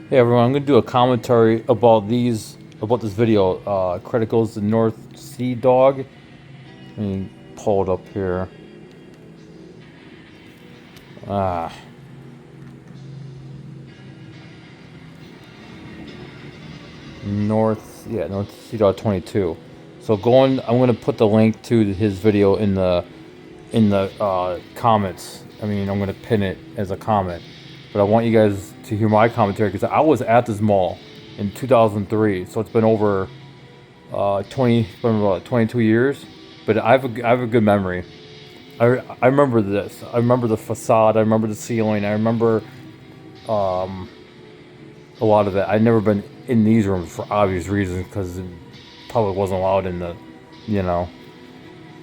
Hey everyone, I'm gonna do a commentary about this video. Credit goes to North Sea Dog. Let me pull it up here. Ah, North Sea Dog 22. So I'm gonna put the link to his video in the comments. I mean, I'm gonna pin it as a comment. But I want you guys to hear my commentary because I was at this mall in 2003. So it's been over 22 years. But I have a good memory. I remember this. I remember the facade. I remember the ceiling. I remember a lot of it. I'd never been in these rooms for obvious reasons because the public wasn't allowed in the, you know.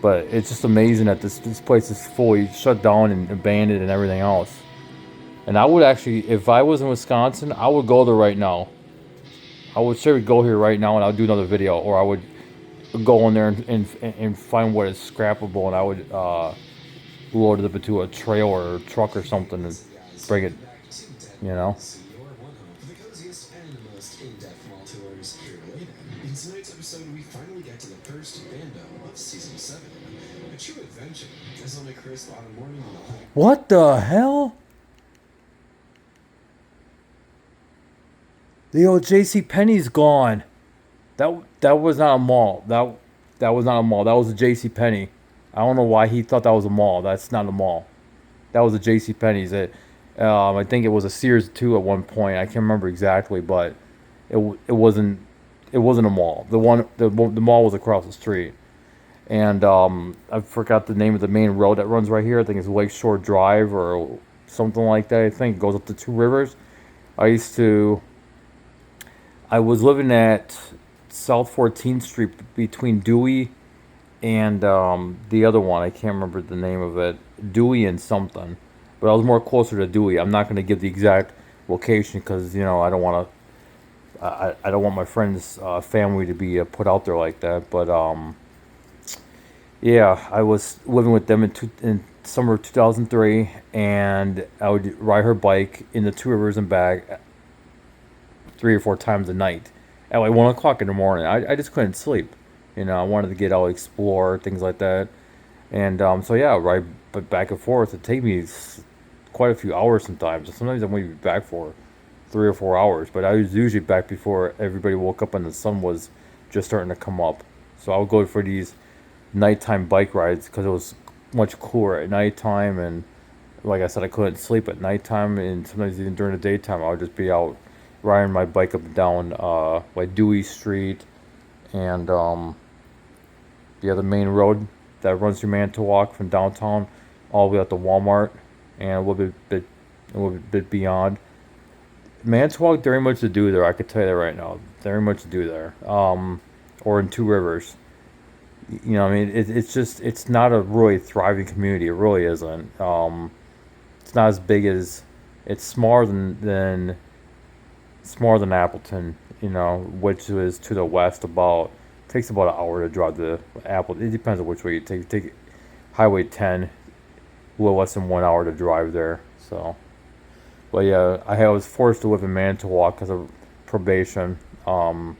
But it's just amazing that this place is fully shut down and abandoned and everything else. And I would actually, if I was in Wisconsin, I would go there right now. I would sure go here right now and I'll do another video, or I would go in there and find what is scrappable, and I would load it up into a trailer or truck or something and bring it, you know. The coziest and most in-depth mall tours here later. In tonight's episode, we finally get to the first bando of season 7. A true adventure, as on a crisp autumn morning in the home. What the hell? The old J.C. Penney's gone. That was not a mall. That was not a mall. That was a J.C. Penney. I don't know why he thought that was a mall. That's not a mall. That was a J.C. Penney's. I think it was a Sears too at one point. I can't remember exactly, but it wasn't a mall. The mall was across the street, and I forgot the name of the main road that runs right here. I think it's Lakeshore Drive or something like that. I think it goes up to Two Rivers. I used to. I was living at South 14th Street between Dewey and the other one. I can't remember the name of it. Dewey and something. But I was more closer to Dewey. I'm not going to give the exact location because I don't want to. I don't want my friend's family to be put out there like that. But yeah, I was living with them in summer of 2003, and I would ride her bike in the Two Rivers and back 3 or 4 times a night at like 1 o'clock in the morning. I just couldn't sleep. I wanted to get out, explore things like that, and so yeah, right, but back and forth. It take me quite a few hours sometimes. Sometimes I'm be back for 3 or 4 hours, but I was usually back before everybody woke up and the sun was just starting to come up. So I would go for these nighttime bike rides because it was much cooler at nighttime, and like I said, I couldn't sleep at nighttime, and sometimes even during the daytime, I would just be out riding my bike up and down like Dewey Street and the other main road that runs through Manitowoc from downtown all the way up to Walmart and a little bit beyond. Manitowoc, very much to do there. I could tell you that right now. Very much to do there. Or in Two Rivers. I mean, it's not a really thriving community. It really isn't. It's not as big as, it's smaller than Appleton, which is to the west about, takes about an hour to drive to Appleton. It depends on which way you take. You take Highway 10, a little less than 1 hour to drive there. So, but yeah, I was forced to live in Manitowoc because of probation. And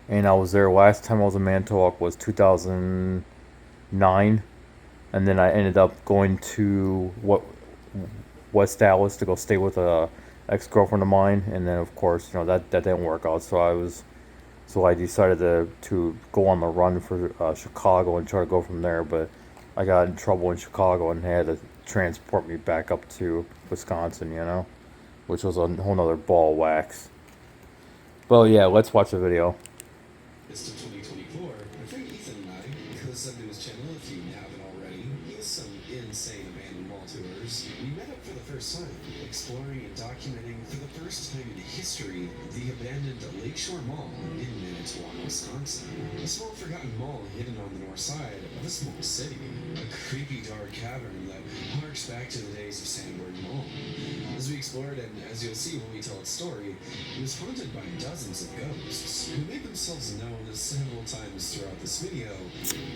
I was there last time I was in Manitowoc was 2009, and then I ended up going to West Dallas to go stay with a ex girlfriend of mine, and then of course that didn't work out. So I decided to go on the run for Chicago and try to go from there, but I got in trouble in Chicago and had to transport me back up to Wisconsin, which was a whole nother ball of wax. Well, yeah, let's watch the video. It's to 2024. My friend Ethan and I co-subbed to his channel if you haven't already. He has some insane abandoned mall tours. We met up for the first time, exploring and documenting for the first time in history the abandoned Lakeshore Mall in Manitowoc, Wisconsin. A small forgotten mall hidden on the north side of a small city. A creepy dark cavern that harks back to the days of Sandburg Mall. As we explored, and as you'll see when we tell its story, it was haunted by dozens of ghosts who made themselves known several times throughout this video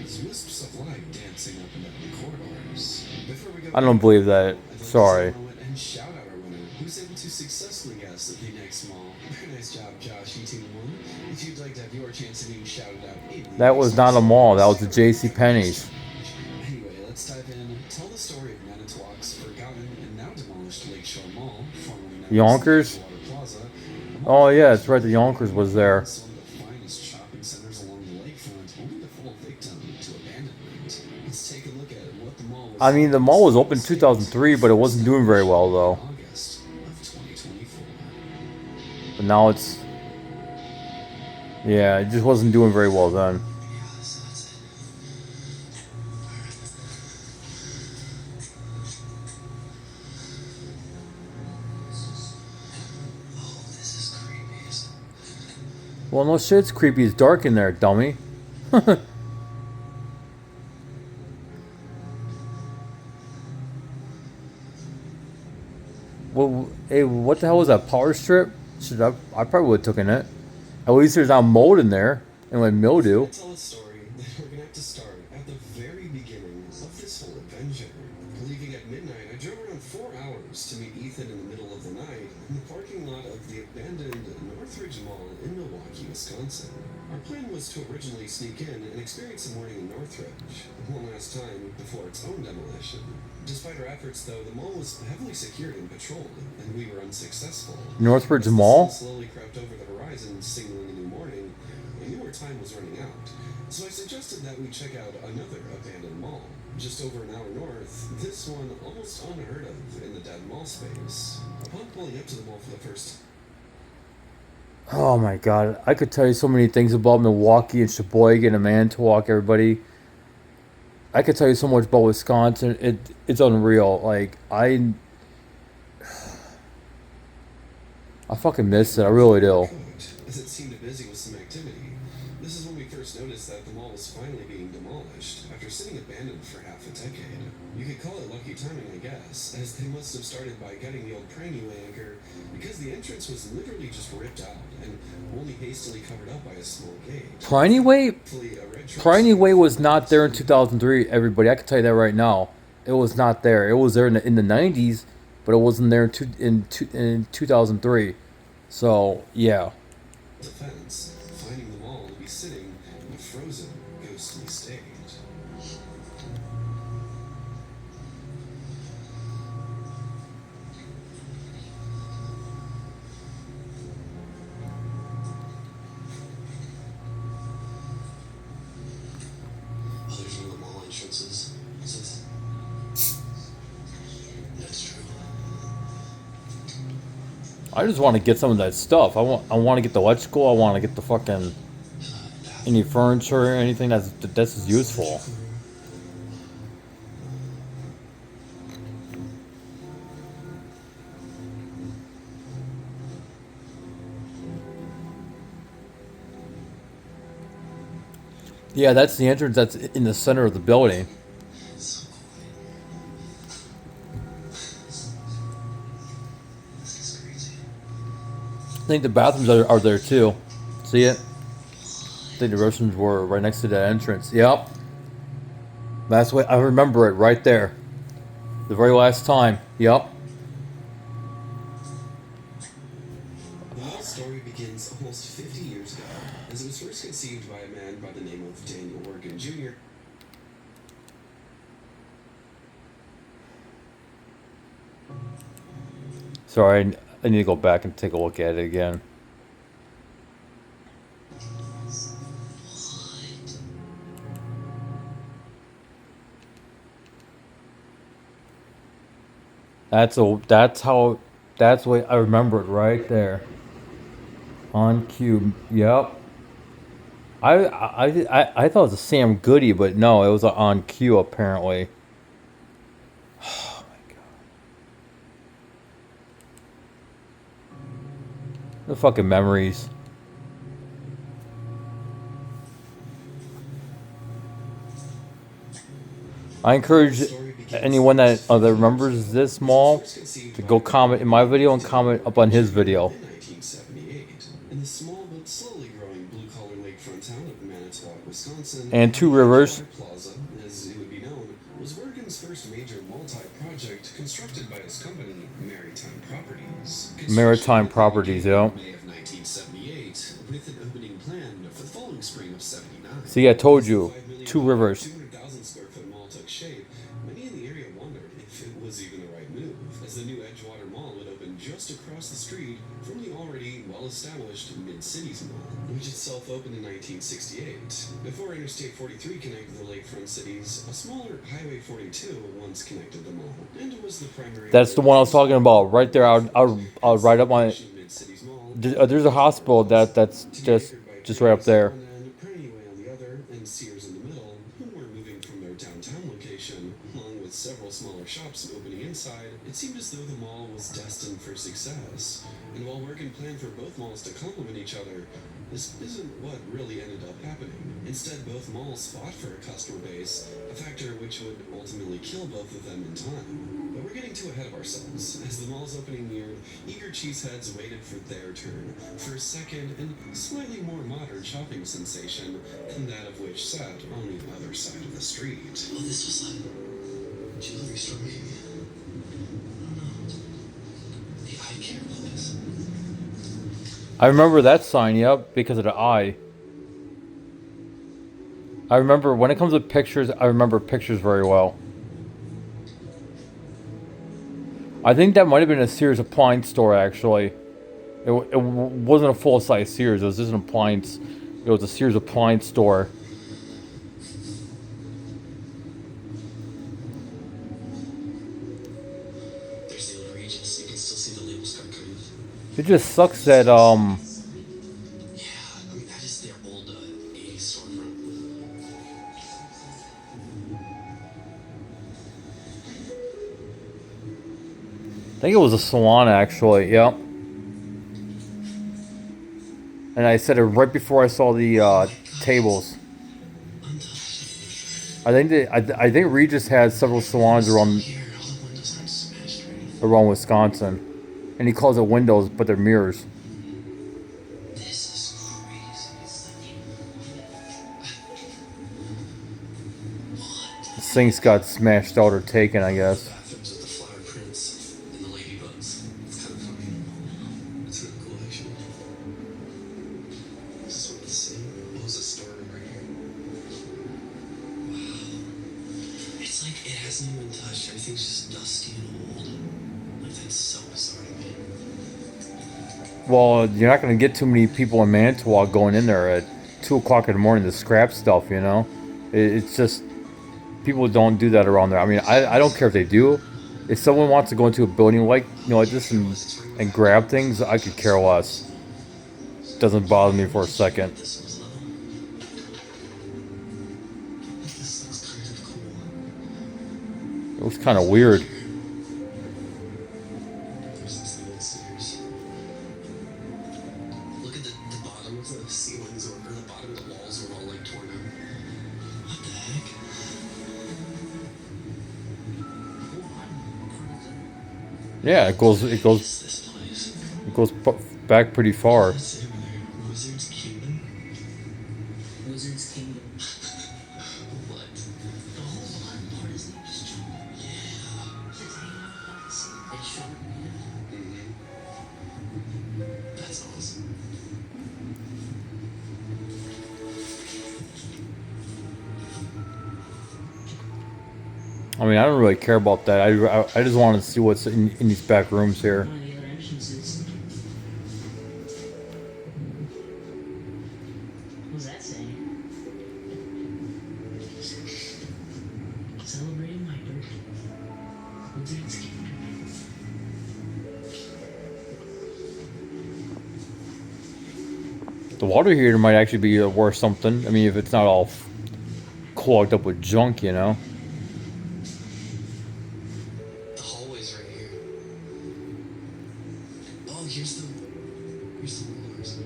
as wisps of light dancing up and down the corridors. Before we go I don't believe that. I'd like to Sorry. take a moment and shout out our winner, who was able to successfully guess the next mall. Very nice job, Josh, E2-1. If you'd like to have your chance to be shouted out in the That was not a mall. That was the J.C. Penney's. Anyway, let's dive in. Tell the story of Manitowoc's forgotten and now demolished Lakeshore Mall, formerly known Yonkers? as Water Plaza. Oh yeah, it's right. The Yonkers was there. It's one of the finest shopping centers along the lakefront, only to fall victim to abandonment. Let's take a look at what the mall was. I mean, the mall was open in 2003, but it wasn't doing very well though. August of 2024. But now it's, yeah, it just wasn't doing very well then. Well, no shit, it's creepy. It's dark in there, dummy. Well, hey, what the hell was that power strip? Should I probably would have taken it. At least there's not mold in there and like mildew. To tell a story, we're gonna have to start at the very beginning of this whole adventure. Leaving at midnight, I drove around 4 hours to meet Ethan in the middle of the night in the parking lot of the abandoned Northridge Mall in Milwaukee, Wisconsin. Our plan was to originally sneak in and experience the morning in Northridge, one last time before its own demolition. Despite our efforts, though, the mall was heavily secured and patrolled, and we were unsuccessful. Northridge As the Mall? sun slowly crept over the horizon, signaling a new morning, I knew our time was running out. So I suggested that we check out another abandoned mall, just over an hour north, this one almost unheard of in the dead mall space. Upon pulling up to the mall for the first time, Oh my god, I could tell you so many things about Milwaukee and Sheboygan and Manitowoc, everybody. I could tell you so much about Wisconsin. It's unreal. Like I fucking miss it. I really do. as it seemed busy with some activity. This is when we first noticed that the mall was finally being demolished after sitting abandoned for half a decade. You could call it lucky timing, I guess, as they must have started by gutting the old Pranny anchor because the entrance was literally just ripped out and only hastily covered up by a small gate. Priney Way? Thankfully, a red truck Priney Way was not there in 2003, everybody. I can tell you that right now. It was not there. It was there in the 90s, but it wasn't there in 2003. So, yeah. defense, finding the mall to be sitting in a frozen, ghostly state. Oh, there's one of the mall entrances. That's true. I just want to get some of that stuff. I want to get the electrical. I want to get the fucking any furniture or anything that's useful. Yeah, that's the entrance that's in the center of the building. So this is crazy. I think the bathrooms are there too. See it? I think the restrooms were right next to that entrance. Yep. That's what I remember it right there. The very last time. Yep. The whole story begins almost 50 years ago, as it was first conceived by a man by the name of Daniel Organ Jr. Sorry, I need to go back and take a look at it again. That's what I remember it right there. On cue. Yep. I thought it was a Sam Goody, but no, it was a On Cue apparently. Oh my god. The fucking memories. I encourage anyone that remembers this mall to go comment in my video and comment up on his video. In 1978, in the small but slowly growing blue-collar lakefront town of Manitowoc, Wisconsin, And Two Rivers. Water Plaza, as it would be known, was Oregon's first major multi-project constructed by his company, Maritime Properties. construction Maritime quickly properties, began yeah. in May of 1978 with an opening planned for the following spring of 79. See, I told As the you, $5 million, two rivers. 200,000 square foot mall took shape, many in the area wondered if it was even the right move, as the new Edgewater Mall would open just across the street from the already well-established Mid-Cities Mall, which itself opened in 1968. Before Interstate 43 connected the lakefront cities, a smaller Highway 42 once connected the mall, and it was the primary That's the artery one I was talking transporting about. Right there, people to I'll hence right the up my. location Mid-Cities Mall, There's a located on hospital one that's side, to be just anchored by just right up Grace on there. one end, Pernyway on the other, and Sears in the middle, who were moving from their downtown location, along with several smaller shops opening inside. It seemed as though the mall was destined for success. And while Morgan planned for both malls to complement each other, this isn't what really ended up happening. Instead, both malls fought for a customer base, a factor which would ultimately kill both of them in time. But we're getting too ahead of ourselves. As the mall's opening neared, eager cheeseheads waited for their turn, for a second and slightly more modern shopping sensation than that of which sat on the other side of the street. Oh, this was like a jewelry store, maybe? I don't know. The eye care place. I remember that sign, yep, because of the eye. I remember when it comes to pictures, I remember pictures very well. I think that might have been a Sears appliance store, actually. It wasn't a full-size Sears, it was just an appliance. It was a Sears appliance store. There's the old Regis. You can still see the label start kind of. It just sucks that, Yeah, I mean, that is their old 80s storefront. I think it was a salon, actually, yep. And I said it right before I saw the, Oh my god. tables. Untouched. I think Regis has several salons It's so around weird. All the windows aren't smashed or anything. around Wisconsin, and he calls it windows, but they're mirrors. This is crazy. What? The sinks got smashed out or taken, I guess. Bathrooms with the flower prints and the ladybugs. It's kind of funny. It's really cool, actually. Is this one the same? What was the storeroom right here? Wow. It's like it hasn't even been touched. Everything's just dusty and old. Like, that's so bizarre to me. Well, you're not gonna get too many people in Manitowoc going in there at 2 o'clock in the morning to scrap stuff. You know, it's just people don't do that around there. I mean, I don't care if they do. If someone wants to go into a building like this and grab things, I could care less. Doesn't bother me for a second. This one's level. This looks kind of cool. It was kind of weird. There's this little stairs. Look at the bottom of the ceilings or the bottom of the walls were all like torn out. What the heck? Yeah, it What is this place? goes back pretty far. What's it over there? Wizard's Kingdom? Wizard's Kingdom. What? The whole bottom part is not just junk. Yeah. It's hanging out like this. It's short. That's awesome. I mean, I don't really care about that. I just want to see what's in these back rooms here. One of the other entrances. What does that say? Celebrating my birthday. Wizard's Kingdom. The water heater might actually be worth something. I mean, if it's not all clogged up with junk, you know. The hallway's right here. Oh, here's the rollers.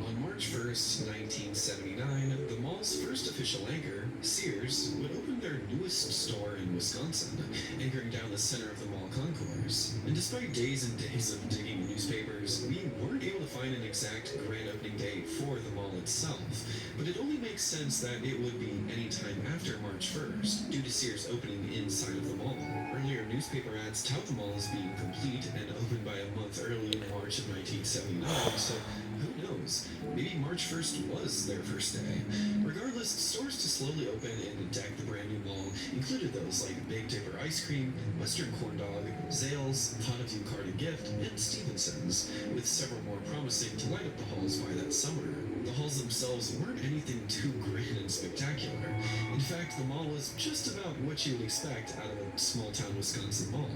On March March 1st, 1979, the mall's first official anchor, Sears, would open their newest store in Wisconsin, anchoring down the center of the mall concourse. And despite days and days of digging newspapers, we weren't able to find an exact grand opening date for the mall itself. But it only makes sense that it would be any time after March 1st, due to Sears opening inside of the mall. Earlier newspaper ads tout the mall as being complete and opened by a month early in March of 1979, so who knows? Maybe March 1st was their first day. Regardless, stores to slowly open and deck the brand new mall included those like Big Dipper Ice Cream, Western Corn Dog, Zales, Pondview Card and Gift, and Stevenson's, with several more promising to light up the halls by that summer. The halls themselves weren't anything too grand and spectacular. In fact, the mall was just about what you would expect out of a small-town Wisconsin mall.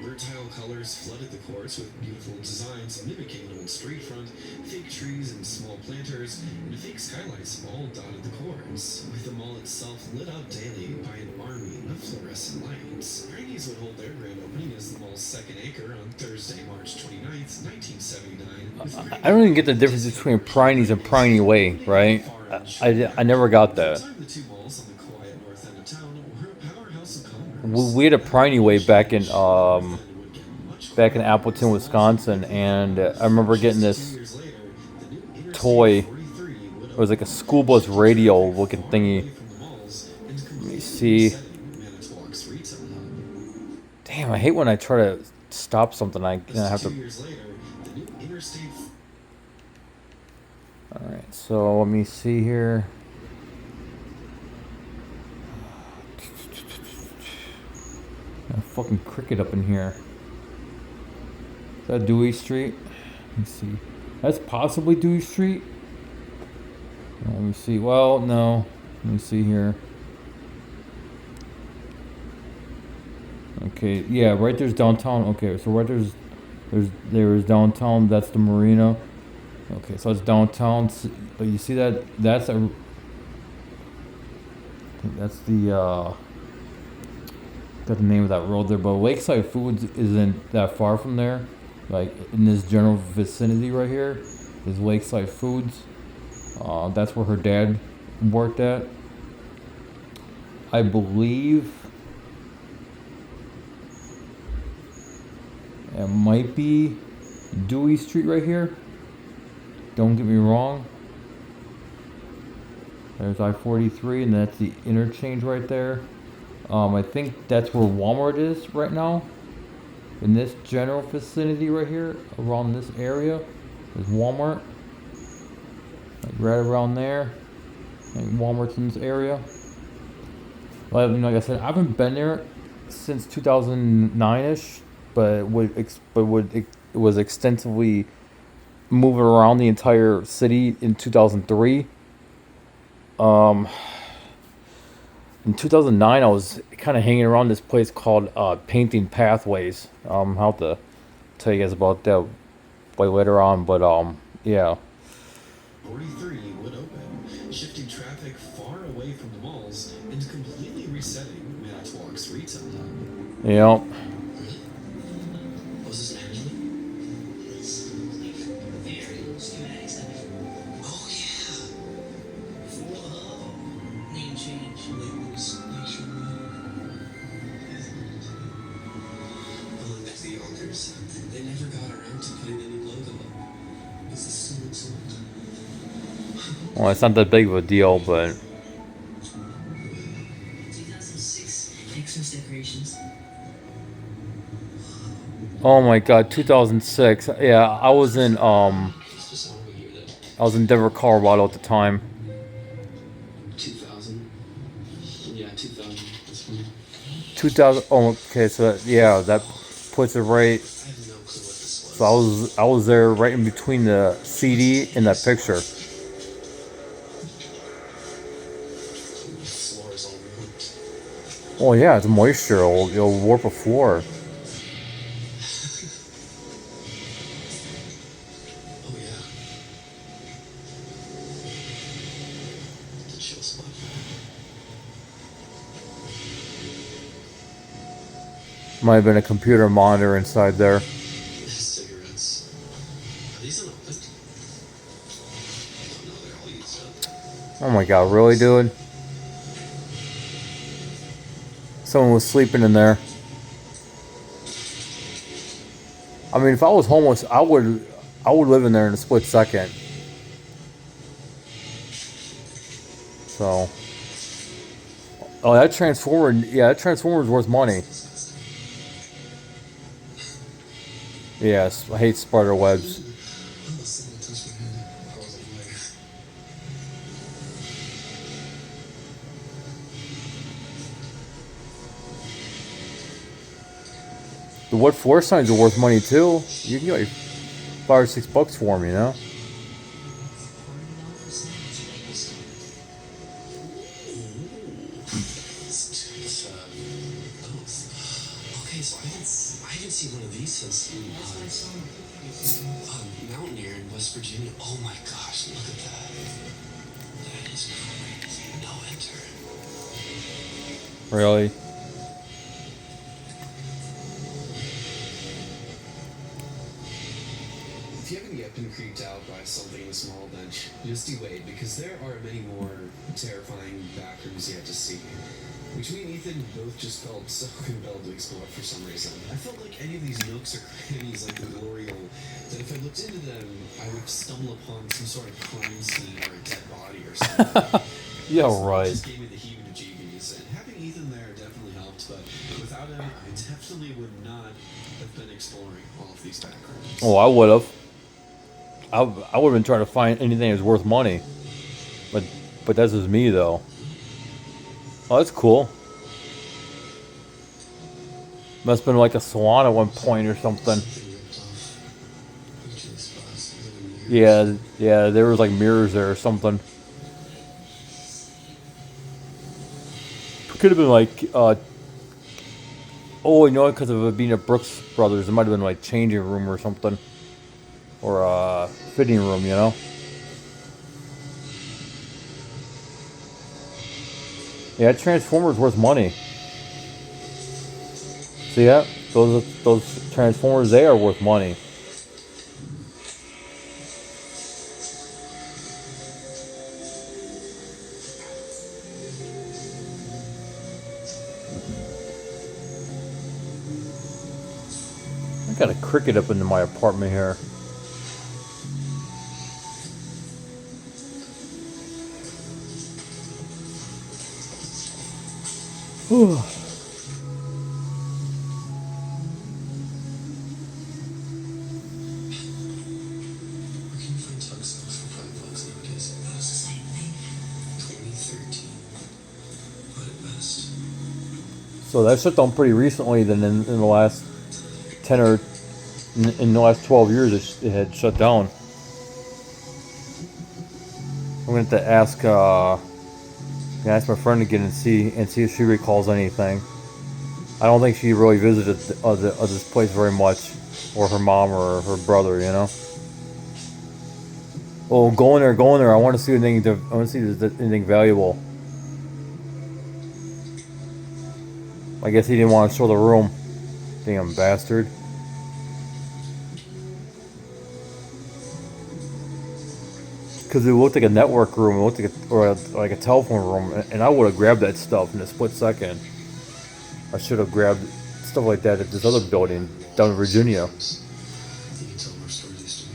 Versatile colors flooded the courts with beautiful designs mimicking an old street front, fake trees and small planters, and fake skylights all dotted the courts, with the mall itself lit up daily by an army of fluorescent lights. Praney's would hold their grand opening as the mall's second anchor on Thursday, March 29th, 1979. I don't even get the difference between Priney's and Priney Way, right? I never got that. The two malls on the quiet north end of town were a powerhouse of commerce. We had a Priney Way back in Appleton, Wisconsin, and I remember getting this toy. It was like a school bus radio looking thingy. Let me see. Damn, I hate when I try to stop something. I have to. All right, so let me see here. A fucking cricket up in here. Is that Dewey Street? Let me see. That's possibly Dewey Street. Let me see. Well, no. Let me see here. Okay, yeah, right there's downtown. Okay, so right there's downtown. That's the marina. Okay, so it's downtown. But you see that? That's the got the name of that road there. But Lakeside Foods isn't that far from there. Like in this general vicinity right here is Lakeside Foods. That's where her dad worked at. I believe it might be Dewey Street right here. Don't get me wrong. There's I-43, and that's the interchange right there. I think that's where Walmart is right now. In this general vicinity right here, around this area, is Walmart. Like right around there. I think Walmart's in this area. Like I said, I haven't been there since 2009-ish, but it was extensively moving around the entire city in 2003. In 2009, I was kind of hanging around this place called Painting Pathways. I'll have to tell you guys about that way later on, but yeah. 43 would open, shifting traffic far away from the malls and completely resetting Manitowoc's retail hub. Yeah. Was this management? Oh yeah. Name change, labels, Well, that's the owners. They never got around to putting a new logo up. Is this still excellent? Well, it's not that big of a deal, but 2006 Xmas decorations. oh my God, 2006. Yeah, I was in Denver, Colorado at the time. 2000. Yeah, 2000. That's funny. 2000. Oh, okay. So yeah, that puts it right. I have no clue what this was. So I was there right in between the CD and that picture. The floor is all ruined. Oh yeah, it's moisture. It'll warp a floor. Oh yeah. The chill spot. Might have been a computer monitor inside there. Cigarettes. Are these unopened? Oh my god, really, dude? Someone was sleeping in there. I mean, if I was homeless, I would live in there in a split second. So, oh, that transformer, yeah, that transformer's worth money. Yes, I hate spider webs. Oh, someone touched my head. I was aware. The wood floor signs are worth money too. You can get like $5 or $6 for them, you know. It's both. Okay, so I haven't seen one of these since Mountaineer in West Virginia. Oh my gosh, look at that. That is crazy. No enter. Really. If you haven't yet been creeped out by something in a small bench, just you wait, because there are many more terrifying back rooms yet to see. Which me and Ethan both just felt so compelled to explore for some reason. I felt like any of these nooks or crannies like the glory hole, that if I looked into them, I would stumble upon some sort of crime scene or a dead body or something. Yeah, So it right. just gave me the heebie-jeebies, and having Ethan there definitely helped, but without him, I definitely would not have been exploring all of these back rooms. Oh, I would have. I would have been trying to find anything that's worth money. But that's just me though. Oh, that's cool. Must have been like a salon at one point or something. Something ripped off each of these spots. There were mirrors. Yeah, there was like mirrors there or something. Could have been like, oh, you know, because of it being a Brooks Brothers, it might have been like changing room or something, or fitting room, you know. Yeah, Transformers worth money. See that? Those Transformers, they are worth money. I got a cricket up into my apartment here. Whew. Where can you find tug socks for $5 nowadays? That's the same thing. 2013. But at best. So that shut down pretty recently. Then in the last 10 or in the last 12 years, it had shut down. I'm gonna have to ask my friend to get and see if she recalls anything. I don't think she really visited this place very much, or her mom or her brother, you know. Oh, go in there, go in there. I want to see anything. I want to see if there's anything valuable. I guess he didn't want to show the room. Damn bastard. Because it looked like a network room, it looked like a telephone room, and I would have grabbed that stuff in a split second. I should have grabbed stuff like that at this other building down in Virginia. You can tell more stories used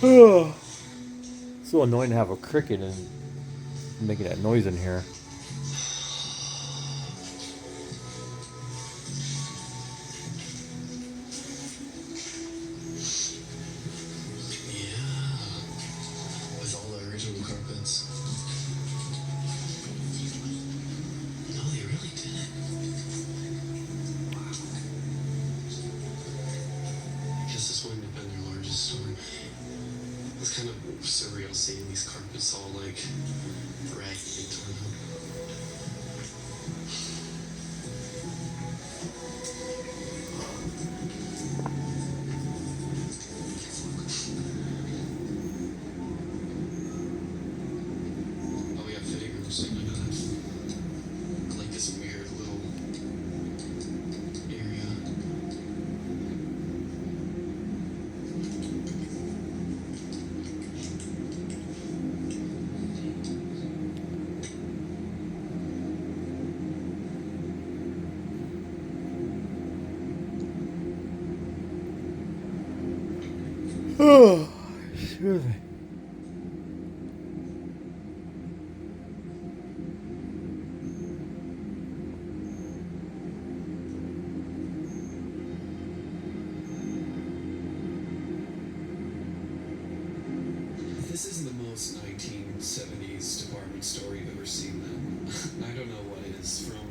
to be. So annoying to have a cricket and making that noise in here. Yeah. With all the original carpets. No, they really didn't. Wow. I guess this wouldn't have been their largest store. It's kind of surreal seeing these carpets all like raggedy and torn up. Oh, we have fitting rooms like that. I like this mirror. Oh, excuse me. This isn't the most 1970s department store you've ever seen, though. I don't know what it is, from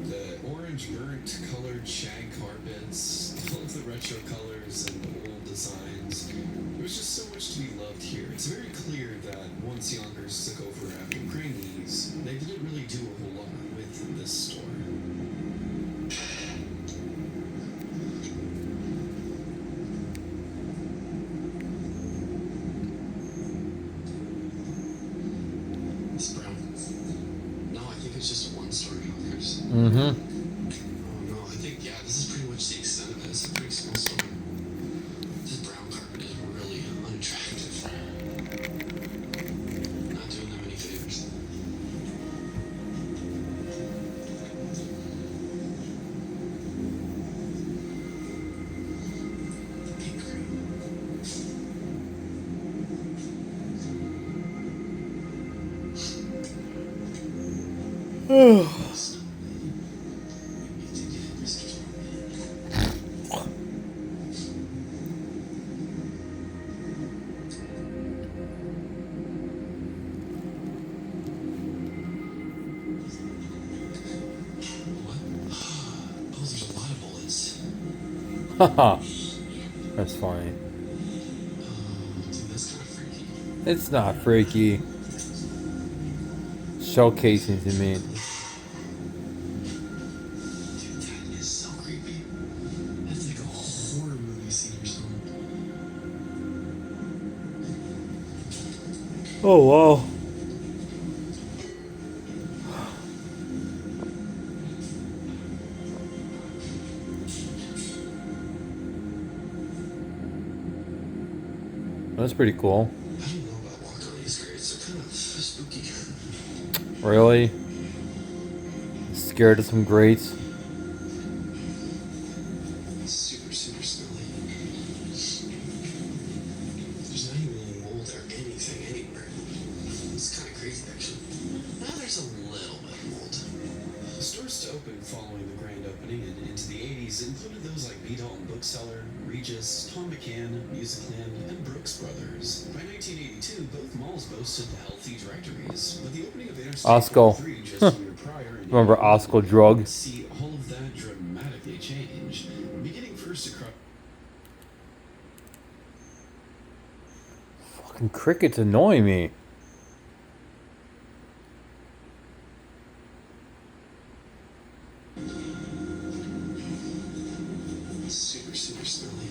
the orange burnt colored shag carpets, all of the retro colors and the old designs. There's just so much to be loved here. It's very clear that once Yonkers took over after Craigie's, they didn't really do a whole lot with this store. It's brown. No, I think it's just a one-story Yonkers. Mm-hmm. Oh no, I think, yeah, this is pretty much the extent of it. It's a pretty small store. This brown carpet is really unattractive. Not doing them any favors. Pink What? Oh, there's a lot of bullets. Haha. That's funny. Dude, that's kind of freaky. It's not freaky. Showcasing to me. Dude, that is so creepy. That's like a horror movie scene or something. Oh wow. That's pretty cool. I don't know about walking on these grates. They're kind of spooky. Really? Scared of some grates? Super, super smelly. There's not even any mold or anything anywhere. It's kind of crazy, actually. Now there's a little bit of mold. The stores to open following the grand opening and into the 80s included those like B. Dalton Bookseller, Regis, Tom McCann, Musicland, and Brooks Brothers. By 1982, both malls boasted healthy directories, but the opening of Interstate Osco. 43 just a year prior in Remember 81 Osco Drug? would see all of that dramatically change, beginning first across. Fucking crickets annoy me. Super, super smelly.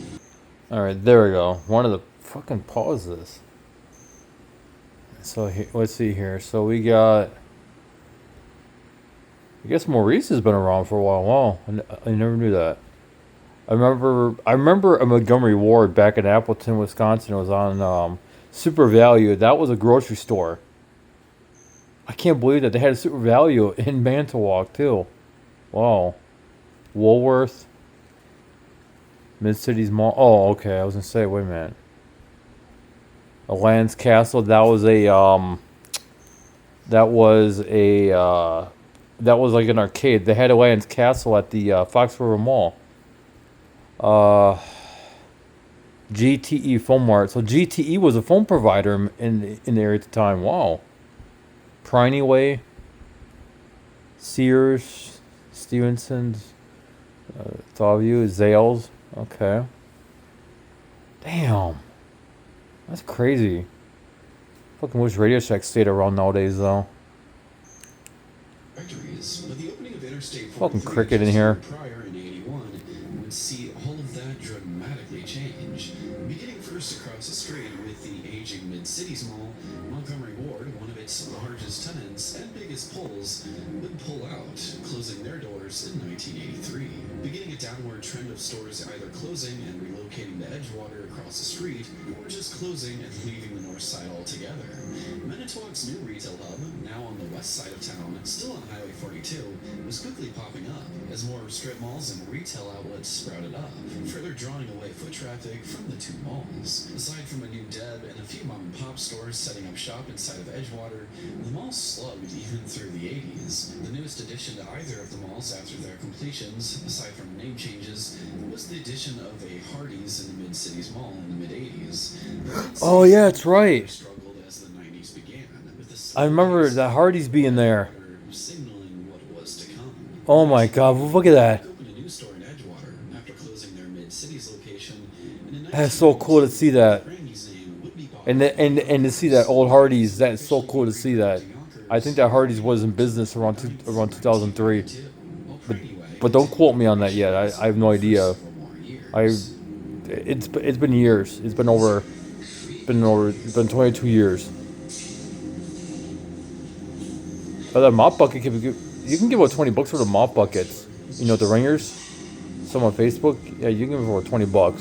Alright, there we go. One of the fucking pause this. So let's see here. So we got. I guess Maurice has been around for a while. Wow, I never knew that. I remember a Montgomery Ward back in Appleton, Wisconsin. It was on Super Value. That was a grocery store. I can't believe that they had a Super Value in Manitowoc too. Wow. Woolworth. Mid Cities Mall. Oh, okay. I was gonna say, wait a minute. A Land's Castle. That was like an arcade. They had a Land's Castle at the Fox River Mall. GTE Phone Mart. So GTE was a phone provider in the area at the time. Wow. Priney Way. Sears. Stevenson's. Thawview. Zales. Okay. Damn. That's crazy. Fucking wish Radio Shack stayed around nowadays though. Factories, but the opening of Interstate 43 Fucking cricket in just here. prior in 81 would see all of that dramatically change. Beginning first across the street with the aging Mid-Cities Mall, Montgomery Ward, one of its largest tenants and biggest pulls, would pull out, closing their doors in 1983, beginning a downward trend of stores either closing and relocating to Edgewater across the street, or just closing and leaving the north side altogether. Manitowoc's new retail hub, now on the west side of town, still on Highway 42, was quickly popping up as more strip malls and retail outlets sprouted up, further drawing away foot traffic from the two malls. Aside from a new Deb and a few mom and pop stores setting up shop inside of Edgewater, the mall slugged even through the 80s. The newest addition to either of the malls after their completions, aside from name changes, was the addition of a Hardee's in the Mid-Cities Mall in the mid-80s. Oh yeah, that's right. Struggled as the 90s began, with the I remember the Hardee's being there. signaling what was to come. Oh my God, look at that. Opened a new store in Edgewater after closing their Mid-Cities location. And in That's so cool to see that. Brandy's name would be bought And to see that old Hardee's, that's so cool to see that. I think that Hardee's was in business around 2003, but don't quote me on that yet. I have no idea. It's been years. It's been 22 years. But that mop bucket you can give out $20 for the mop buckets. You know, the ringers. Some on Facebook. Yeah, you can give them for $20.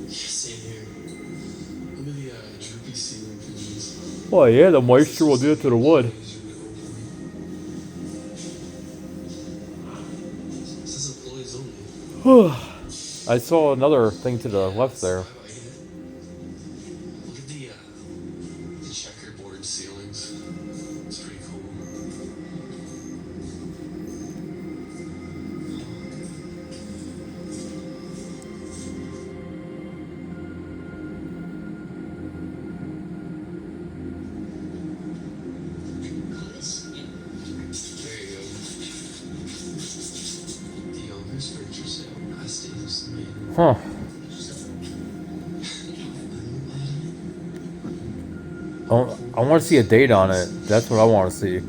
Same here. Look at the droopy ceiling fans. Oh yeah, the moisture will do it to the wood. It says employees only. I saw another thing to the left there. I like it. Look at the checkerboard ceilings. It's pretty cool. There you go. The owner's furniture sale. Last days. Huh. I want to see a date on it. That's what I want to see.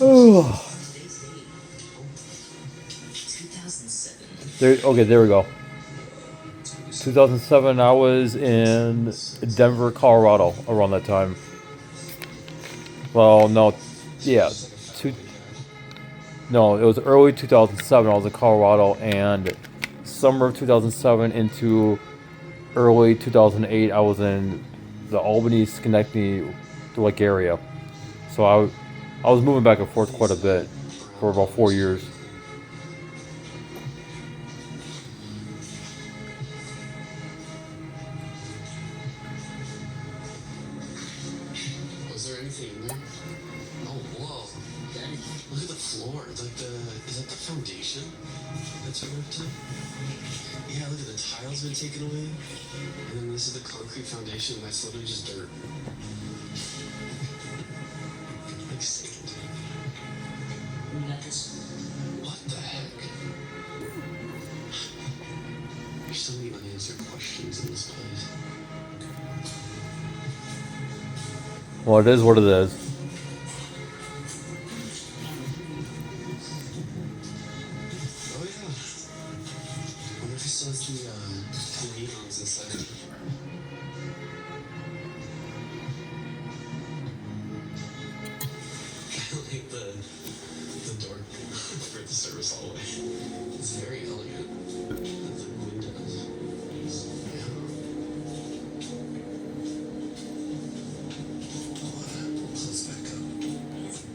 Oh. There we go. 2007, I was in Denver, Colorado around that time. Well, no, yeah, no, it was early 2007. I was in Colorado, and summer of 2007 into early 2008, I was in the Albany, Schenectady, like area. So I was moving back and forth quite a bit for about 4 years. Was there anything in there? Oh, whoa. Look at the floor. Is that the foundation that's ripped up? Yeah, look at the tiles been taken away. And then this is the concrete foundation. That's literally just dirt. Like sand. What the heck? There's so many unanswered questions in this place. Well, it is what it is. Oh yeah. I wonder if he still has the neons inside. I like the door for the service hallway. It's very elegant. The windows. Yeah. Close back up.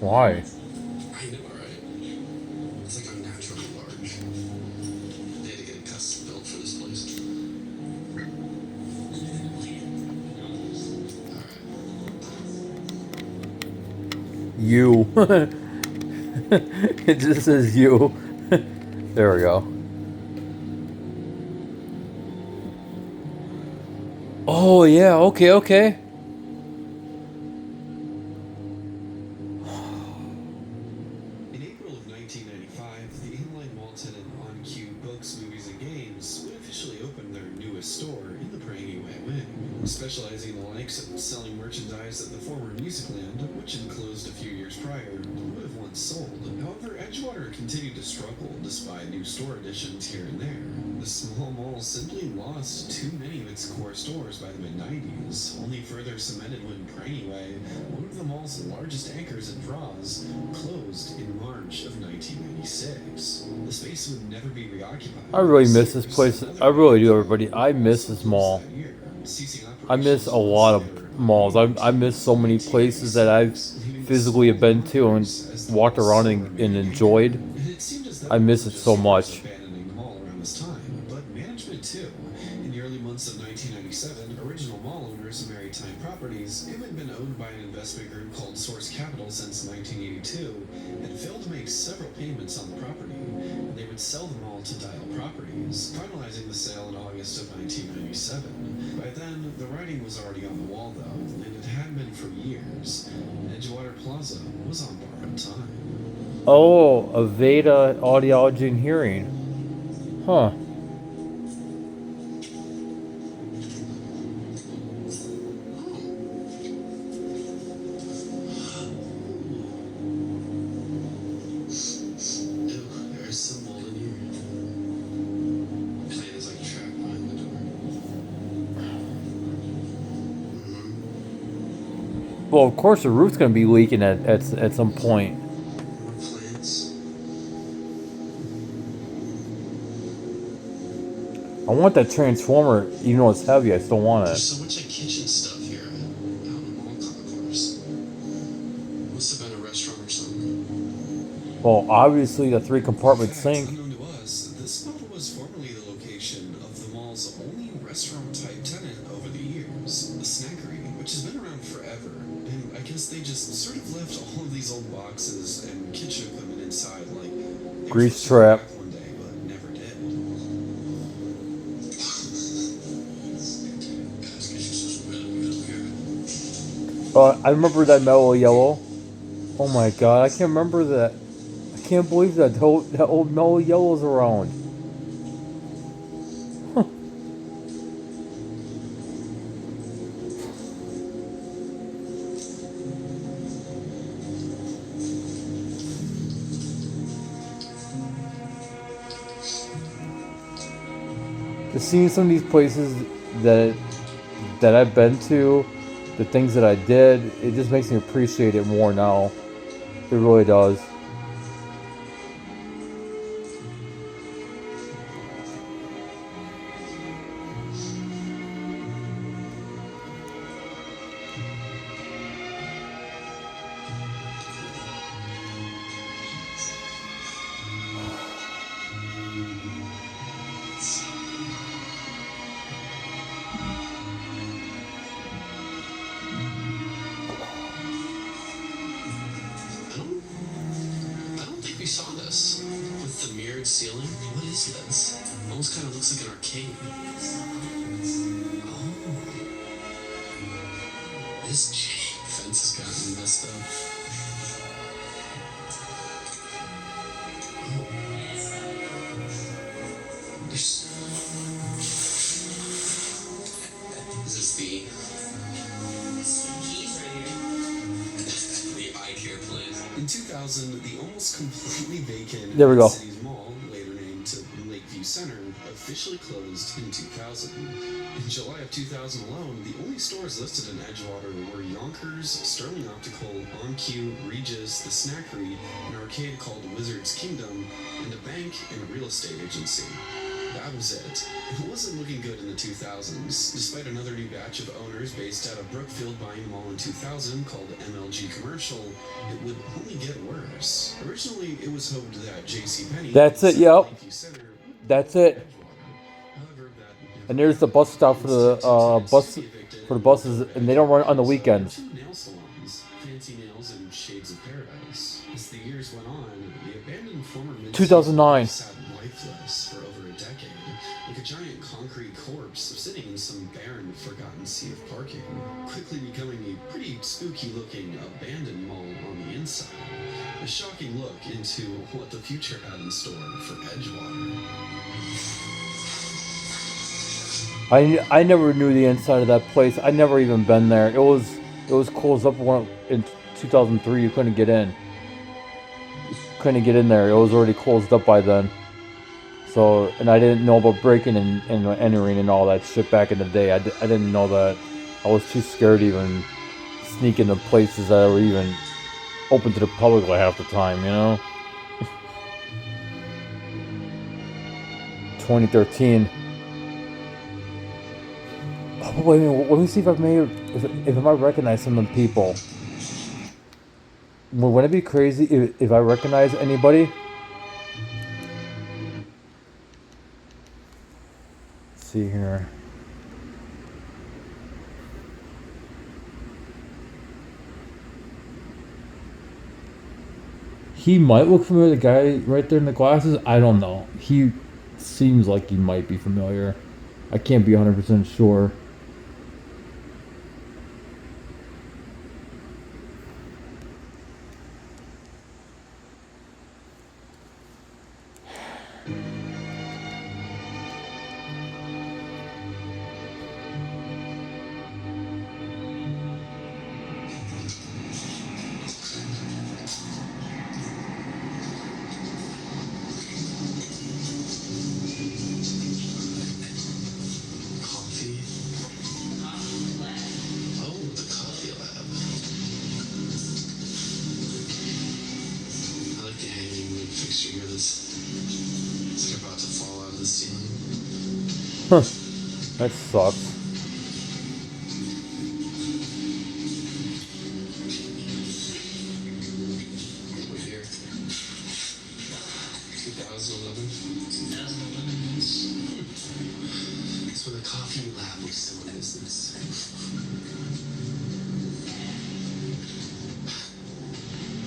Why? I know, right? It's like unnaturally large. They had to get it custom built for this place. You. It just says you. There we go. Oh yeah, okay. In April of 1995, the inline mall tenant On Cue Books, Movies, and Games would officially open their newest store in the Prairie UI wing, specializing in the likes of selling merchandise that the former Musicland, which had closed a few years prior, would have once sold. However, Edgewater continued to struggle despite new store additions here and there. The small mall simply lost too many of its core stores by the mid-90s, only further cemented when Prairie Way, one of the mall's largest anchors and draws, closed in March of 1996. The space would never be reoccupied. I really miss this place. I really do, everybody. I miss this mall. I miss a lot of malls. I miss so many places that I've physically been to and walked around and enjoyed. I miss it so much. Abandoning the mall around this time, but management too. In the early months of 1997, original mall owners of Maritime Properties, who had been owned by an investment group called Source Capital since 1982, had failed to make several payments on the property. They would sell the mall to Dial Properties, finalizing the sale in August of 1997. By then, the writing was already on the wall, though, and it had been for years. Edgewater Plaza was on borrowed time. Oh, Aveda Audiology and Hearing. Huh. There's some mold in here. Plant is like trapped behind the door. Well, of course the roof's gonna be leaking at some point. Plants. I want that transformer, even though it's heavy. I still want There's it. so much like kitchen stuff here out in the mall concourse. Must have been a restaurant or something. Well, obviously the 3-compartment sink. Unknown to us, this spot was formerly the location of the mall's only restaurant-type tenant over the years, the Snackery, which has been around forever. And I guess they just sort of left all of these old boxes and kitchen equipment inside, like they were Grease supposed to come trap. back one day, but never did. I remember that mellow yellow. Oh my god, I can't remember that. I can't believe that old mellow yellow's around. Huh. Just seeing some of these places that I've been to, the things that I did, it just makes me appreciate it more now. It really does. I don't think we saw this. With the mirrored ceiling? What is this? Almost kind of looks like an arcade. Oh. This chain fence has gotten messed up. Oh. Is this the eye care place? In 2000, the almost completely vacant There we go. Cities Mall, later named to Lakeview Center, officially closed in 2000. In July of 2000 alone, the only stores listed in Edgewater were Yonkers, Sterling Optical, On Cue, Regis, the Snackery, an arcade called Wizard's Kingdom, and a bank and a real estate agency. That was it. It wasn't looking good in the 2000s. Despite another new batch of owners based out of Brookfield buying the mall in 2000 called MLG Commercial, it would only get worse. Originally, it was hoped that JCPenney... That's it, yep. Lakeview Center would That's it. However, that And there's the bus stop for the buses, and they don't run on the weekends. Two nail salons, Fancy Nails and Shades of Paradise. As the years went on, the abandoned former 2009. sat lifeless for over a decade, like a giant concrete corpse sitting in some barren, forgotten sea of parking, quickly becoming a pretty spooky-looking abandoned mall on the inside. The A shocking look into what the future had in store for Edgewater. I never knew the inside of that place. I never even been there. It was closed up in 2003. You couldn't get in. Couldn't get in there. It was already closed up by then. So, and I didn't know about breaking and entering and all that shit back in the day. I didn't know that. I was too scared to even sneak into places that were even open to the public like half the time, 2013. Oh, wait a minute, let me see if I might recognize some of the people. Wouldn't it be crazy if I recognize anybody? Let's see here. He might look familiar, the guy right there in the glasses. I don't know. He seems like he might be familiar. I can't be 100% sure. Coffee? Oh, the coffee lab. I like the hanging wood fixture here it's like about to fall out of the ceiling. Huh. That sucks. We're here. 2011. 2011, yes. That's when the coffee lab was still in business.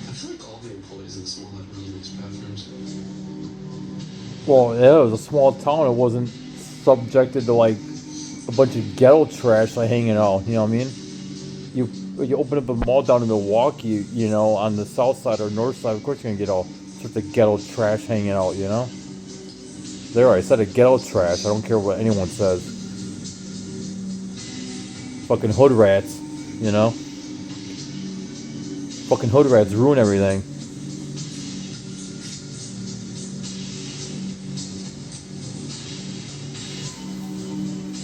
I feel like all the employees in the small had really nice bathrooms. Well, yeah, it was a small town. It wasn't subjected to like a bunch of ghetto trash like hanging out. You know what I mean? You open up a mall down in Milwaukee, on the south side or north side. Of course, you're gonna get all sorts of ghetto trash hanging out. There, I said a ghetto trash. I don't care what anyone says. Fucking hood rats, you know. Fucking hood rats ruin everything.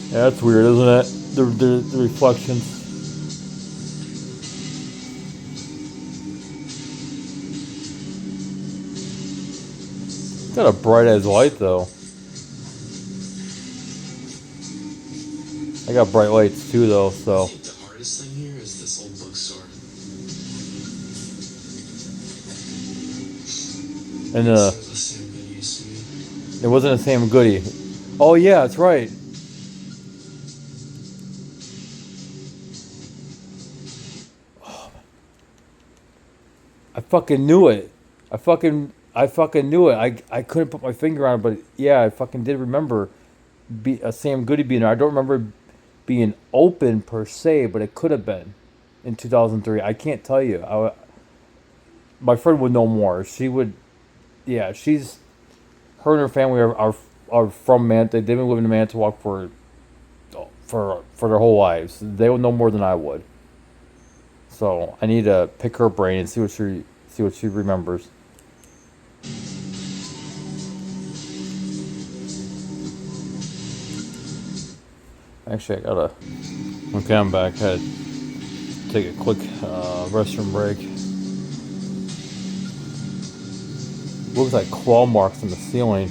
Yeah, that's weird, isn't it? The reflections. Got a bright ass light though. I got bright lights too though, I so. think the hardest thing here is this old bookstore. And It's the same that used to be. it wasn't the same goodie. Oh yeah, that's right. I fucking knew it. I fucking knew it. I couldn't put my finger on it, but yeah, I fucking did remember a Sam Goody being there. I don't remember being open per se, but it could have been in 2003. I can't tell you. My friend would know more. She would, yeah. Her and her family are from They've been living in Manitowoc for their whole lives. They would know more than I would. So I need to pick her brain and see what she remembers. Actually, I gotta. Okay, I'm back. I had to take a quick restroom break. Looks like claw marks in the ceiling.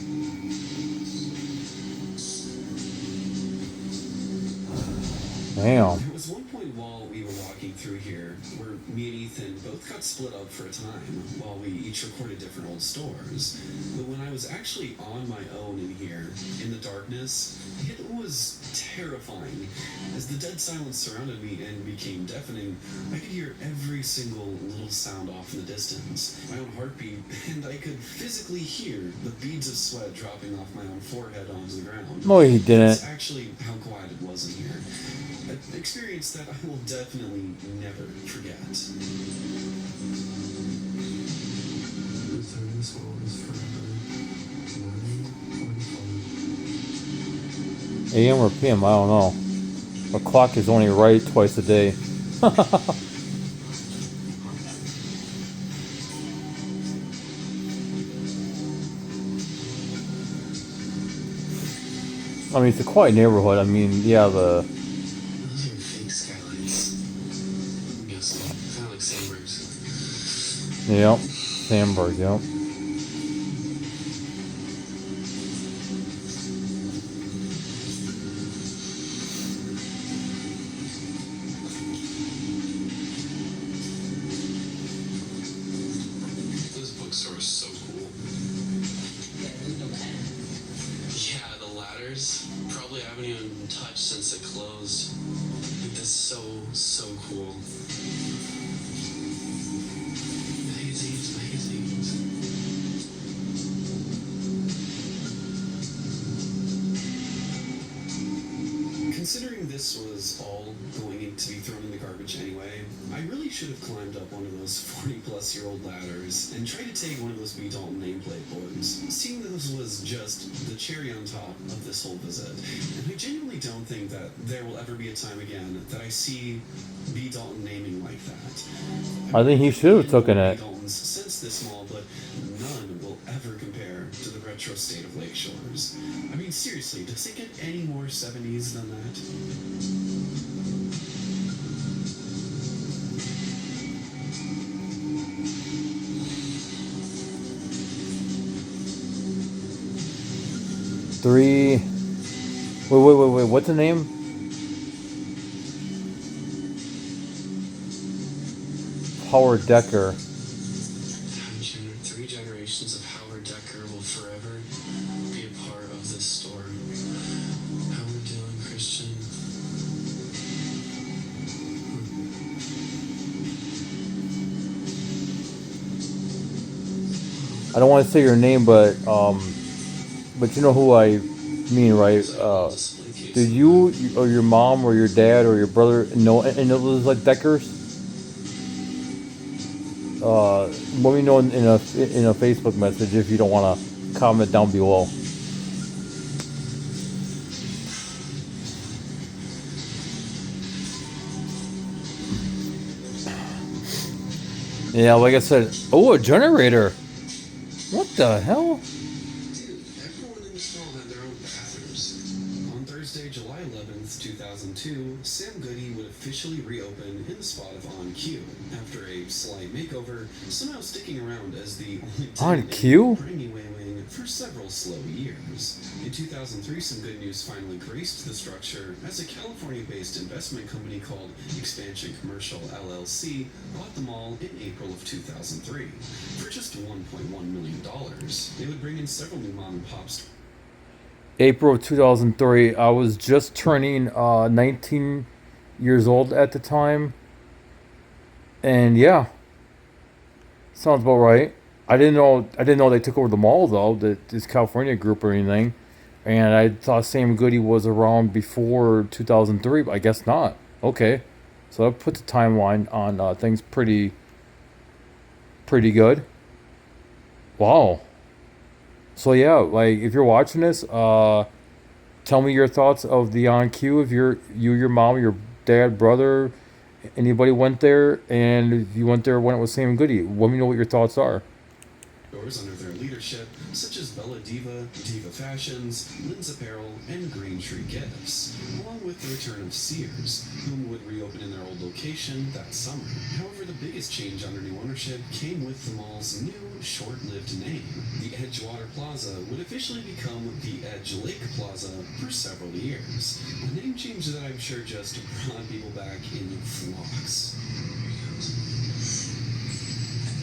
Damn. There was one point while we were walking through here where me and Ethan both got split up for a time while we each recorded different old stores. But when I was actually on my own in here, in the darkness, it was terrifying. As the dead silence surrounded me and became deafening, I could hear every single little sound off in the distance, my own heartbeat, and I could physically hear the beads of sweat dropping off my own forehead onto the ground. No, he didn't. That's actually how quiet it was in here. An experience that I will definitely never forget. AM or PM, I don't know. A clock is only right twice a day. I mean, it's a quiet neighborhood. I mean, yeah, the Those are fake skylines. I'm guessing. Kind of like Sandberg's. yep, Sandberg, yep. This bookstore is so cool. Yeah, the ladders probably haven't even been touched since it closed. Like, that's so cool. Magazines. Considering this was all going to be thrown in the garbage anyway, I really should have climbed up one of those 40-plus-year-old ladders and tried to take one of those B. Dalton nameplate boards, seeing that this was just the cherry on top of this whole visit. And I genuinely don't think that there will ever be a time again that I see B. Dalton naming like that. I think he should have taken it. B. Daltons since this mall, but none will ever compare to the retro state of Lake Shores. I mean, seriously, does it get any more 70s than that? Three. Wait. What's the name? Howard Decker. Three generations of Howard Decker will forever be a part of this store. Howard Dylan Christian. I don't want to say your name, but you know who I mean, right? Did you or your mom or your dad or your brother know any of those like Deckers? Let me know in a Facebook message if you don't want to comment down below. Yeah, like I said, oh, a generator. What the hell? Dude, everyone in this mall had their own bathrooms. On Thursday, July 11th, 2002, Sam Goody would officially reopen in the spot of On Q after a slight makeover, somehow sticking around as the only On tenant Q? in Briny Wailing for several slow years. In 2003, some good news finally graced the structure as a California-based investment company called Expansion Commercial LLC bought the mall in April of 2003 for just $1.1 million. They would bring in several new mom and pops. April of 2003. I was just turning 19 years old at the time. And yeah, sounds about right. I didn't know they took over the mall though, this California group or anything. And I thought Sam Goody was around before 2003, but I guess not. Okay. So that put the timeline on things pretty good. Wow. So yeah, like if you're watching this, tell me your thoughts of the On Q. If your mom, your dad, brother, anybody went there, and if you went there when it was Sam Goody, let me know what your thoughts are. Under their leadership, such as Bella Diva, Diva Fashions, Lynn's Apparel, and Green Tree Gifts, along with the return of Sears, whom would reopen in their old location that summer. However, the biggest change under new ownership came with the mall's new, short-lived name. The Edgewater Plaza would officially become the Edge Lake Plaza for several years, a name change that I'm sure just brought people back in flocks.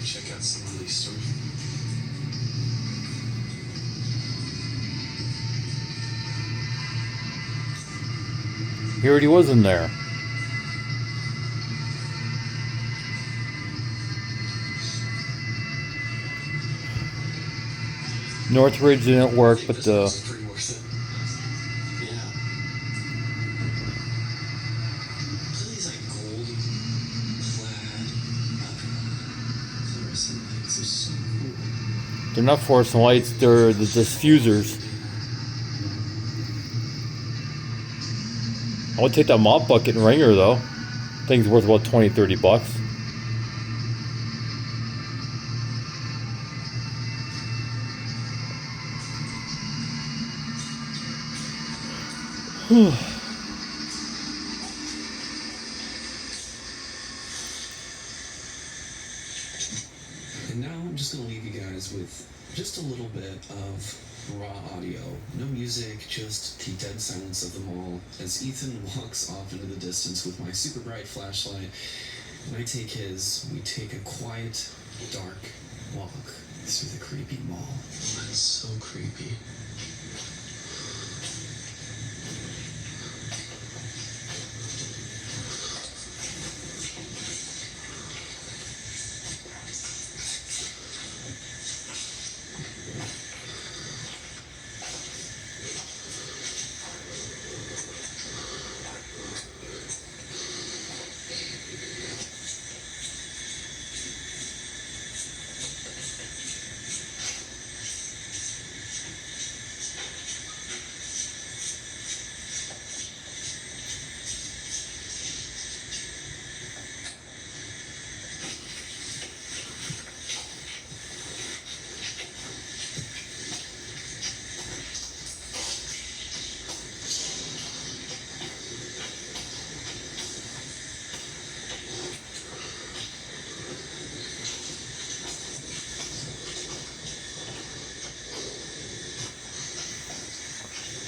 Check out some of these stores. He already was in there. Northridge didn't work, but the they're not fluorescent lights, they're the diffusers. I would take that mop bucket and wringer though. Thing's worth about 20, 30 bucks. And now I'm just gonna leave you guys with just a little bit of raw audio. No music, just the dead silence of the mall as Ethan walks off into the distance with my super bright flashlight. And I take his, we take a quiet, dark walk through the creepy mall. That's so creepy.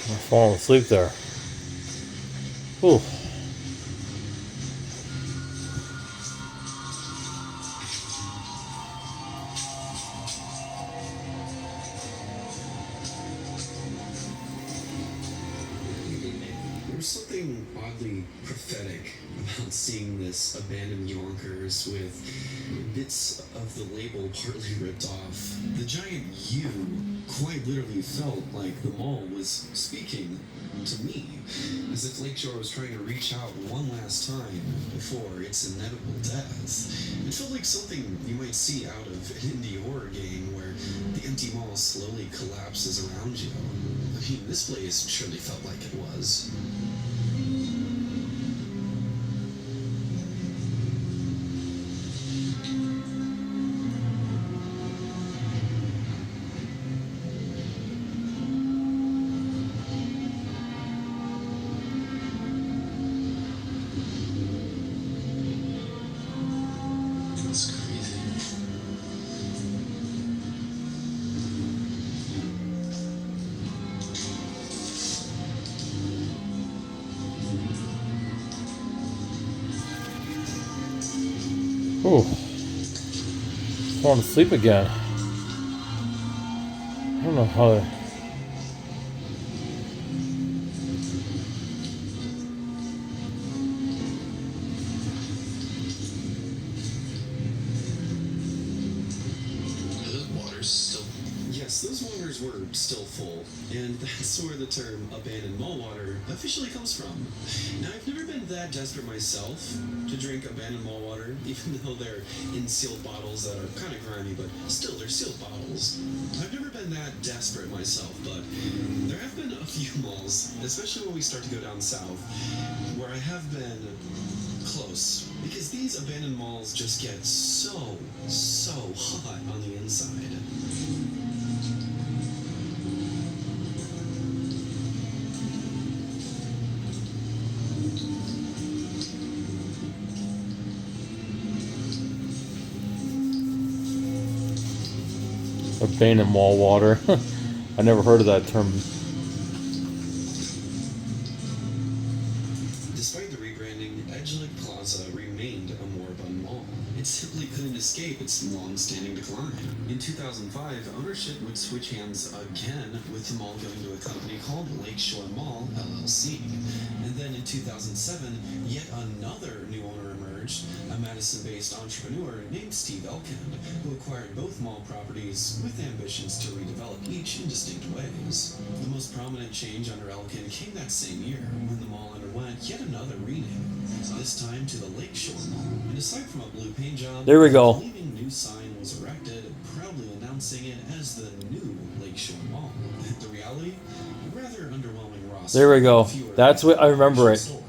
I'm falling asleep there. Ooh. There's something oddly prophetic about seeing this abandoned Yonkers with bits of the label partly ripped off. The giant U quite literally felt like the mall was speaking to me, as if Lakeshore was trying to reach out one last time before its inevitable death. It felt like something you might see out of an indie horror game where the empty mall slowly collapses around you. I mean, this place surely felt like it was. It's crazy. Ooh. Falling asleep again. I don't know how to... Those waters still. Yes, those waters were still full, and that's where the term abandoned mall water officially comes from. Now, I've never been that desperate myself to drink abandoned mall water, even though they're in sealed bottles that are kind of grimy, but still, they're sealed bottles. I've never been that desperate myself, but there have been a few malls, especially when we start to go down south, where I have been close, because these abandoned malls just get so hot on the inside. Abandoned mall water. I never heard of that term. Despite the rebranding, Edgeley Plaza remained a moribund mall. It simply couldn't escape its long-standing decline. In 2005, ownership would switch hands again, with the mall going to a company called Lakeshore Mall, LLC. And then in 2007, yet another new owner emerged, a Madison-based entrepreneur named Steve Elkind, who acquired both mall properties with ambitions to redevelop each in distinct ways. The most prominent change under Elkind came that same year, when the mall underwent yet another rename, this time to the Lakeshore Mall. And aside from a blue paint job, There we go. a gleaming new sign was erected, proudly announcing it as the new Lakeshore Mall. The reality? A rather underwhelming roster. There we go. Fewer That's what I remember it. stores.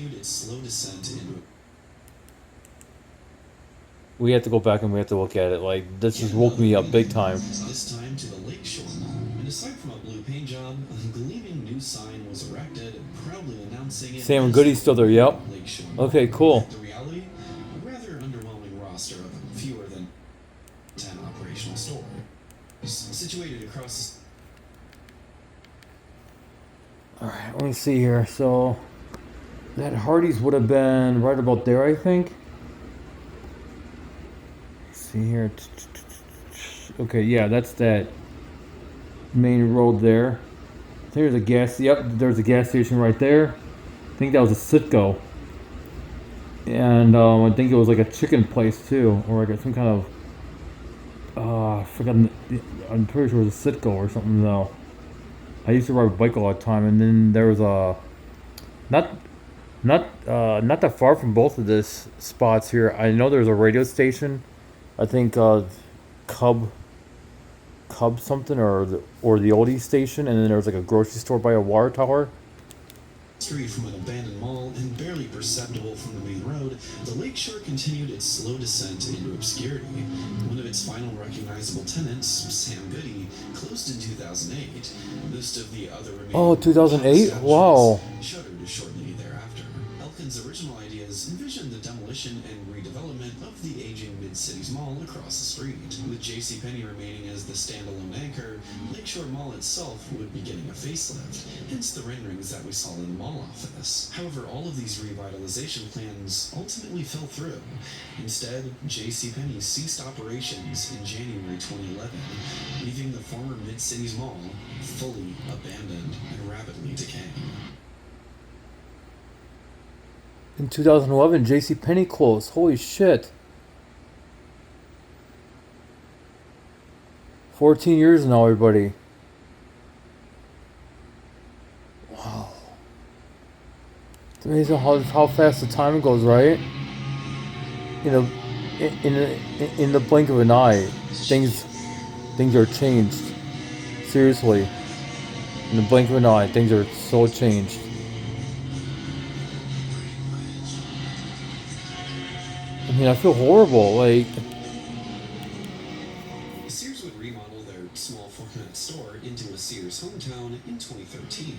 continued its slow descent into. We have to go back and we have to look at it. Like this Yet just woke another me up big rebrand, time. this time to the Lakeshore Mall. And aside from a blue paint job, a gleaming new sign was erected, proudly announcing it Sam and as Goody's still the there. Yep. Lakeshore Mall. Okay, cool. The reality? A rather underwhelming roster of fewer than 10 operational stores. Situated across All right, let me see here. So that Hardee's would have been right about there, I think. See here. Okay, yeah, that's that main road there. There's a gas. Yep, there's a gas station right there. I think that was a Citgo, and I think it was like a chicken place too, or like some kind of. I forgot. I'm pretty sure it was a Citgo or something though. I used to ride a bike all the time, and then there was a not not that far from both of this spots here. I know there's a radio station. I think Cub something or the oldie station, and then there was like a grocery store by a water tower. street from an abandoned mall and barely perceptible from the main road, the Lakeshore continued its slow descent into obscurity. One of its final recognizable tenants, Sam Goody, closed in 2008. Most of the other remaining Oh, 2008? Wow. shuttered shortly thereafter. Elkin's original ideas envisioned the demolition and redevelopment of the aging Mid-Cities Mall across the street. With JCPenney remaining as the standalone anchor, Lakeshore Mall itself would be getting a facelift, hence the renderings that we saw in the mall office. However, all of these revitalization plans ultimately fell through. Instead, JCPenney ceased operations in January 2011, leaving the former Mid-Cities Mall fully abandoned and rapidly decaying. In 2011, JCPenney closed. Holy shit. 14 years now, everybody. Wow. It's amazing how fast the time goes, right? You know, in the blink of an eye, things are changed. Seriously. In the blink of an eye, things are so changed. I mean, I feel horrible. Like, Sears would remodel their small format store into a Sears hometown in 2013.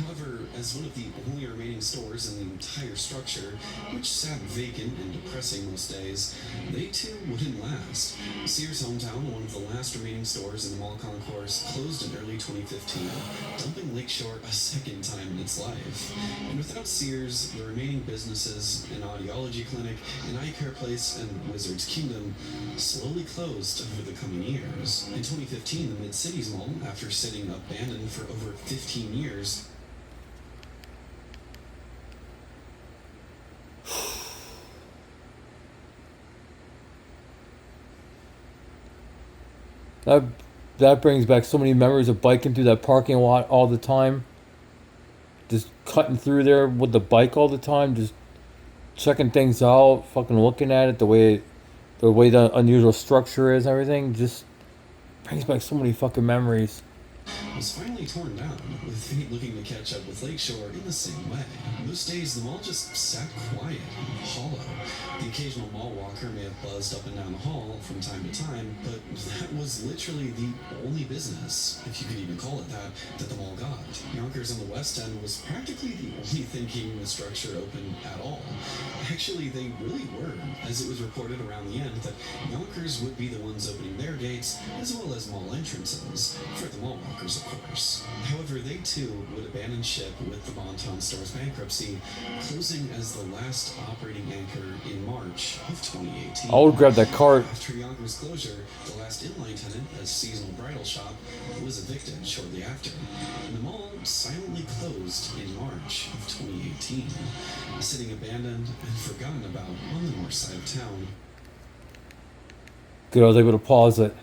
However, as one of the only remaining stores in the entire structure, which sat vacant and depressing most days, they too wouldn't last. Sears hometown, one of the last remaining stores in the mall concourse, closed in early 2015, dumping Lakeshore a second time in its life. And without Sears, the remaining businesses, an audiology clinic, an eye care place, and Wizard's Kingdom, slowly closed over the coming years. In 2015, the Mid-Cities Mall, after sitting abandoned for over 15 years, that that brings back so many memories of biking through that parking lot all the time. Just cutting through there with the bike all the time, just checking things out, fucking looking at it, the unusual structure is, and everything. Just brings back so many fucking memories. was finally torn down, with fate looking to catch up with Lakeshore in the same way. Most days, the mall just sat quiet, hollow. The occasional mall walker may have buzzed up and down the hall from time to time, but that was literally the only business, if you could even call it that the mall got. Yonkers on the West End was practically the only thing keeping the structure open at all. Actually, they really were, as it was reported around the end that Yonkers would be the ones opening their gates, as well as mall entrances, for the mall walkers, of course. However, they too would abandon ship with the Bonton Store's bankruptcy, closing as the last operating anchor in March of 2018. I would grab that cart. After Yonkers' closure, the last inline tenant, a seasonal bridal shop, was evicted shortly after, and the mall silently closed in March of 2018, sitting abandoned and forgotten about on the north side of town. Good, I was able to pause it.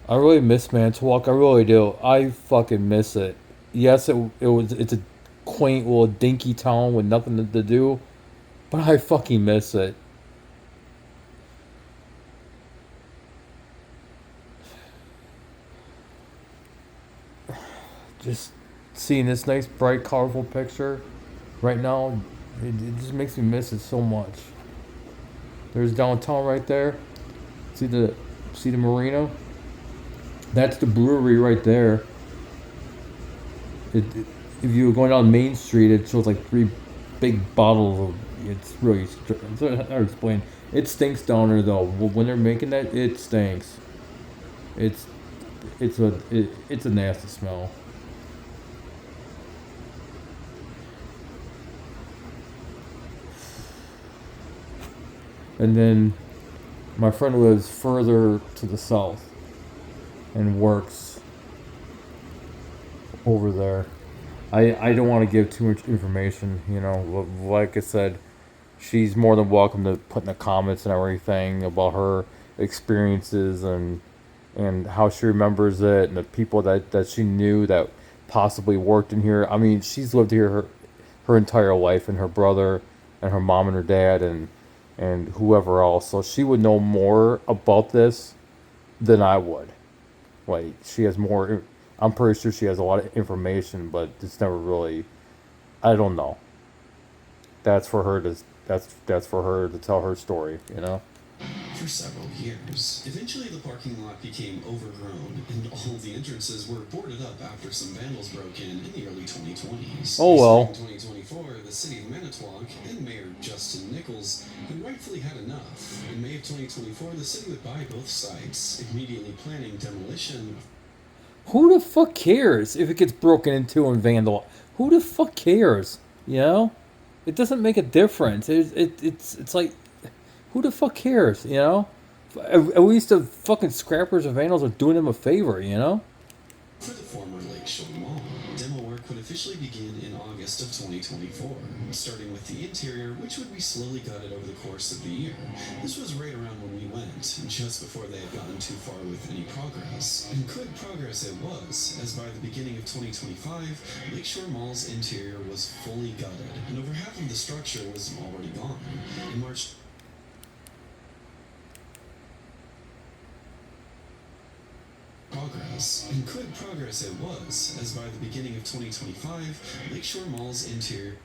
I really miss Manitowoc. I really do. I fucking miss it. Yes, it's a quaint little dinky town with nothing to do, but I fucking miss it. Just seeing this nice, bright, colorful picture right now, it just makes me miss it so much. There's downtown right there. See the see the marina? That's the brewery right there. If you were going down Main Street, it shows like three big bottles of. It's really. It's hard to explain. It stinks down there though. When they're making that, it stinks. It's it's a nasty smell. And then my friend lives further to the south and works over there. I don't want to give too much information, you know. Like I said, she's more than welcome to put in the comments and everything about her experiences and how she remembers it and the people that she knew that possibly worked in here. I mean, she's lived here her entire life, and her brother and her mom and her dad and whoever else. So she would know more about this than I would. Like she has more. I'm pretty sure she has a lot of information, but it's never really. I don't know. That's for her to. That's for her to tell her story. You know. For several years. Eventually, the parking lot became overgrown, and all the entrances were boarded up after some vandals broke in the early 2020s. Oh well. In 2024, the city of Manitowoc and Mayor Justin Nichols had rightfully had enough. In May of 2024, the city would buy both sites, immediately planning demolition. Who the fuck cares if it gets broken into and vandal? Who the fuck cares? You know, it doesn't make a difference. It's like, who the fuck cares? You know, at least the fucking scrappers and vandals are doing them a favor. You know. For the former Lakeshore Mall, demo work would officially begin in August of 2024, starting with the interior, which would be slowly gutted over the course of the year. This was right around when we went, just before they had gotten too far with any progress. And good progress it was, as by the beginning of 2025, Lakeshore Mall's interior was fully gutted, and over half of the structure was already gone. In March progress, and good progress it was, as by the beginning of 2025, Lakeshore Mall's interior.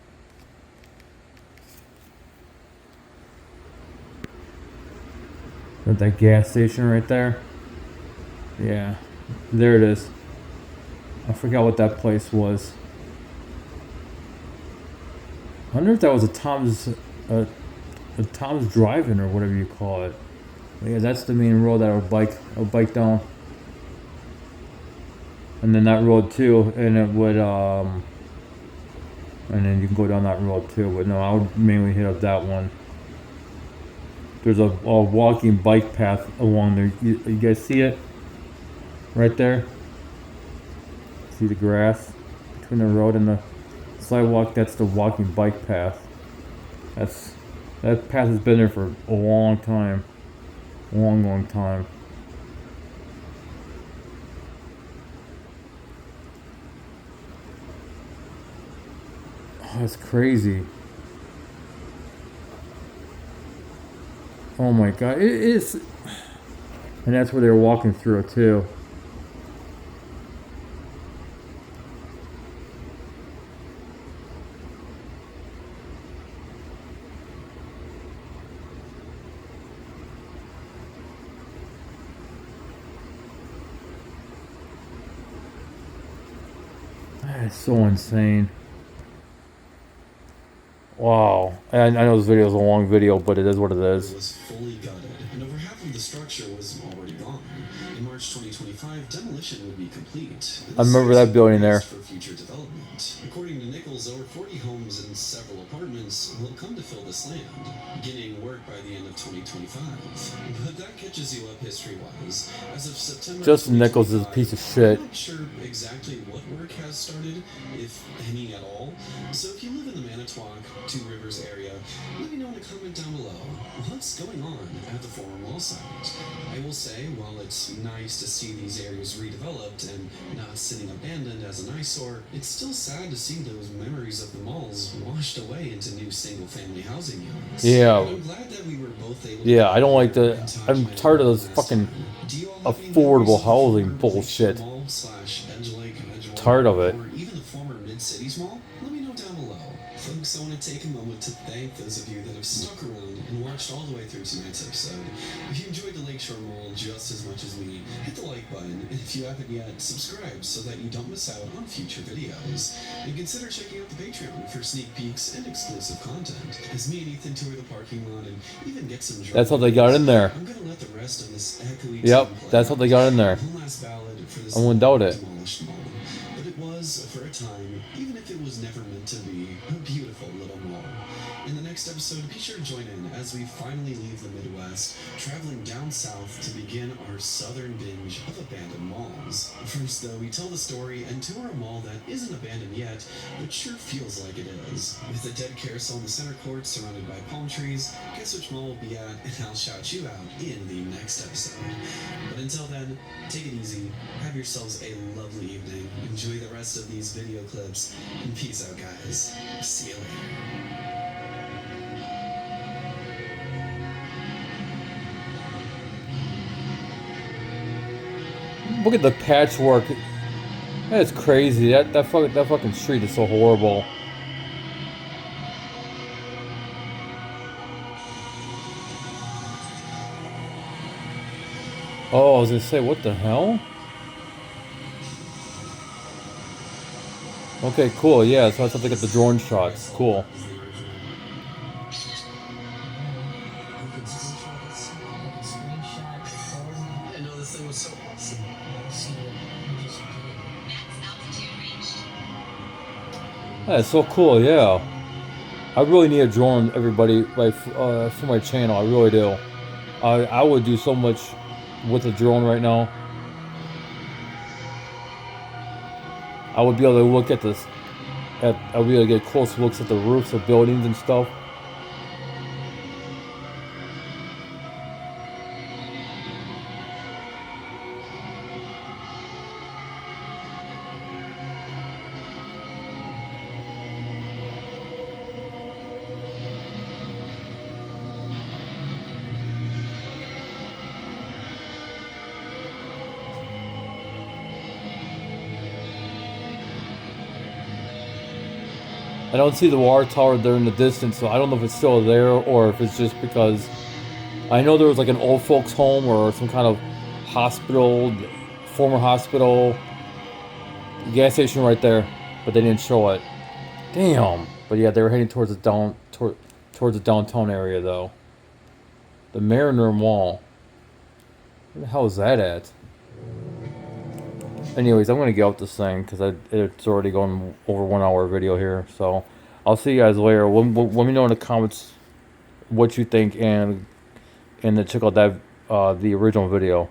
At that gas station right there. Yeah, there it is. I forgot what that place was. I wonder if that was a Tom's Drive-In or whatever you call it. But yeah, that's the main road that I would bike down. And then that road too, and it would and then you can go down that road too. But no, I would mainly hit up that one. There's a walking bike path along there. You guys see it? Right there? See the grass between the road and the sidewalk? That's the walking bike path. That path has been there for a long time. A long time. Oh, that's crazy. Oh my god, it is. And that's where they were walking through it too. That is so insane. Wow. And I know this video is a long video, but it is what it is. Was fully gutted, and over half of the structure was already gone. In March 2025, demolition would be complete. I remember that building there. For future development. According to Nichols, over 40 homes and several apartments will come to fill this land, beginning work by the end of 2025. But that catches you up history-wise. As of September, Justin Nichols is a piece of shit. I'm not sure exactly what work has started, if any at all. So if you live in the Manitowoc, Two Rivers area, let me know in a comment down below. What's going on at the former mall site? I will say, while it's nice to see these areas redeveloped and not sitting abandoned as an eyesore, it's still sad to see those memories of the malls washed away into new single-family housing units. Yeah. But I'm glad that we were both able to Yeah, I don't like and the. talk I'm to my tired of mom those last fucking time. Do you all have any affordable memories of the housing former bullshit. Lakeshore Mall / Edge Lake Edgewater, Tired of it. or even the former Mid-Cities Mall? Let me know down below. Folks, I want to take a moment to thank those of you that have stuck around and watched all the way through tonight's episode. If you enjoyed the Lakeshore Mall just as much as me, hit the like button, and if you haven't yet, subscribe so that you don't miss out on future videos. And consider checking out the Patreon for sneak peeks and exclusive content. As me and Ethan tour the parking lot and even get some That's how they got in there. I'm gonna let the rest of this echoey Yep, tune play that's how out. they got in there. One last ballad for this I wouldn't doubt it. demolished mall. But it was, for a time, even if it was never meant to be, a beautiful little mall. In the next episode, be sure to join in as we finally leave the Midwest, traveling down south to begin our southern binge of abandoned malls. First, though, we tell the story and tour a mall that isn't abandoned yet, but sure feels like it is. With a dead carousel in the center court surrounded by palm trees, guess which mall we'll be at, and I'll shout you out in the next episode. But until then, take it easy, have yourselves a lovely evening, enjoy the rest of these video clips, and peace out, guys. See you later. Look at the patchwork. That's crazy. That fucking street is so horrible. Oh, I was gonna say, what the hell? Okay, cool. Yeah, so that's how they get the drone shots. Cool. I didn't know this thing was so awesome. That's so cool. Yeah, I really need a drone, everybody, like for my channel. I really do. I would do so much with a drone right now. I would be able to look at this. I'll be able to get close looks at the roofs of buildings and stuff. I don't see the water tower there in the distance, so I don't know if it's still there or if it's just because I know there was like an old folks home or some kind of hospital, former hospital, gas station right there, but they didn't show it. Damn. But yeah, they were heading towards towards the downtown area though. The Mariner Mall. Where the hell is that at? Anyways, I'm gonna get out this thing because it's already going over 1 hour video here. So I'll see you guys later. Let me know in the comments what you think and then check out that the original video.